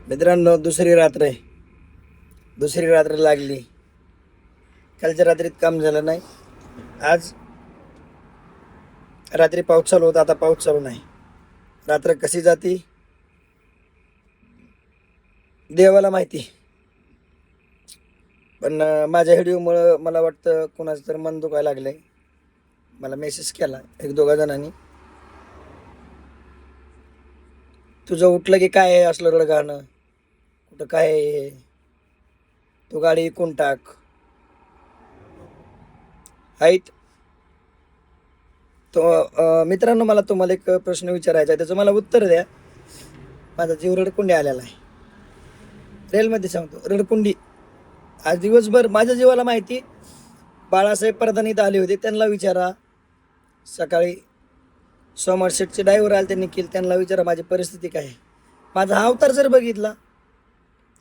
मित्रांनो, दुसरी रात्र लागली. कालच्या रात्रीत काम झालं नाही. आज रात्री पाऊस चालू होता, आता पाऊस चालू नाही. रात्र कशी जाती देवाला माहिती. पण माझ्या व्हिडिओमुळं मला वाटतं कोणाचं तर मन दुखायला लागलंय. मला मेसेज केला एक दोघा जणांनी, तुझं उठलं की काय आहे असलं रडगाणं, कुठं काय आहे, तू गाडी विकून टाक आहेत. तो मित्रांनो, मला तुम्हाला एक प्रश्न विचारायचा आहे, त्याचं मला उत्तर द्या. माझा जीव रडकुंडी आलेला आहे. रेलमध्ये सांगतो, रडकुंडी. आज दिवसभर माझ्या जीवाला माहिती. बाळासाहेब प्रधान इथं आले होते, त्यांना विचारा. सकाळी सोमरशेटचे ड्रायव्हर आले, त्यांनी केलं, त्यांना विचारा माझी परिस्थिती काय आहे. माझा अवतार जर बघितला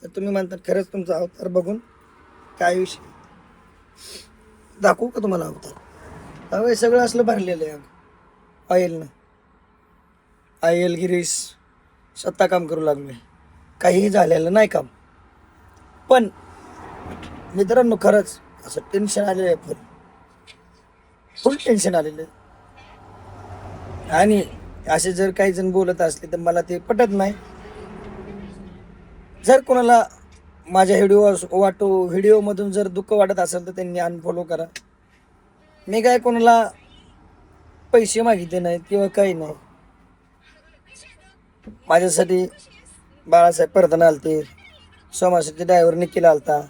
तर तुम्ही म्हणतात खरंच तुमचा अवतार बघून काय विषय. दाखवू का तुम्हाला अवतार? अहो, हे सगळं असलं भरलेलं आहे ऑइलनं. ऑइल गिरीस स्वतः काम करू लागलोय, काहीही झालेलं नाही काम. पण मित्रांनो, खरंच असं टेन्शन आलेलं आहे, फुल टेन्शन आलेलं आहे. आणि असे जर काही जण बोलत असले तर मला ते पटत नाही. जर कोणाला माझ्या व्हिडिओमधून जर दुःख वाटत असेल तर त्यांनी अनफॉलो करा. मी काय कोणाला पैसे मागितले नाहीत किंवा काही नाही. माझ्यासाठी बाळासाहेब प्रधान आलते, सोमाशीचे ड्रायव्हर निखिल आलता.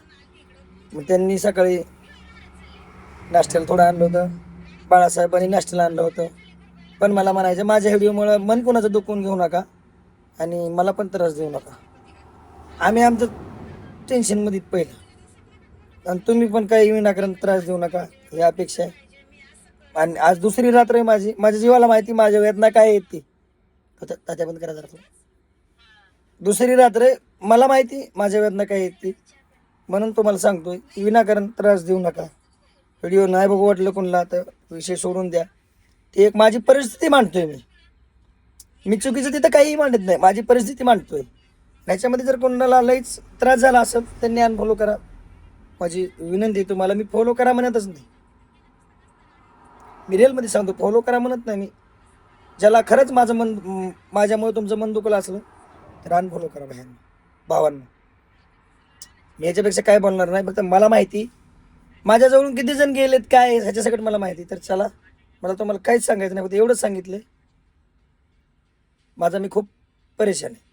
मग त्यांनी सकाळी नाश्त्याला थोडं आणलं होतं, बाळासाहेबांनी नाश्त्याला आणलं होतं. पण मला म्हणायचं, माझ्या व्हिडिओमुळं मन कोणाचं दुखवून घेऊ नका आणि मला पण त्रास देऊ नका. आम्ही आमचं टेन्शनमध्ये पहिलं, आणि तुम्ही पण काही विनाकारण त्रास देऊ नका, ही अपेक्षा आहे. आणि आज दुसरी रात्र आहे माझी. माझ्या जीवाला माहिती माझ्या वेदना काय येते. तात्या बंद करा जरा. दुसरी रात्र आहे, मला माहिती माझ्या वेदना काय येते. म्हणून तुम्हाला सांगतोय, विनाकारण त्रास देऊ नका. व्हिडिओ नाही बघू वाटलं कोणाला तर विषय सोडून द्या. ती एक माझी परिस्थिती मांडतोय मी चुकीचं तिथं काहीही मांडत नाही, माझी परिस्थिती मांडतोय. ह्याच्यामध्ये जर कोणाला लईच त्रास झाला असेल त्यांनी अनफॉलो करा. माझी विनंती तुम्हाला, मी फॉलो करा म्हणतच नाही. मी रिअलमध्ये सांगतो, फॉलो करा म्हणत नाही मी. ज्याला खरंच माझ्यामुळे तुमचं मन दुखलं असलं तर अनफॉलो करा भावांना. मी ह्याच्यापेक्षा काय बोलणार नाही. फक्त मला माहिती माझ्याजवळून किती जण गेलेत काय ह्याच्यासाठी मला माहिती. तर चला, मला तुम्हाला काहीच सांगायचं नाही, फक्त एवढंच सांगितलं, माझा मी खूप परेशान आहे.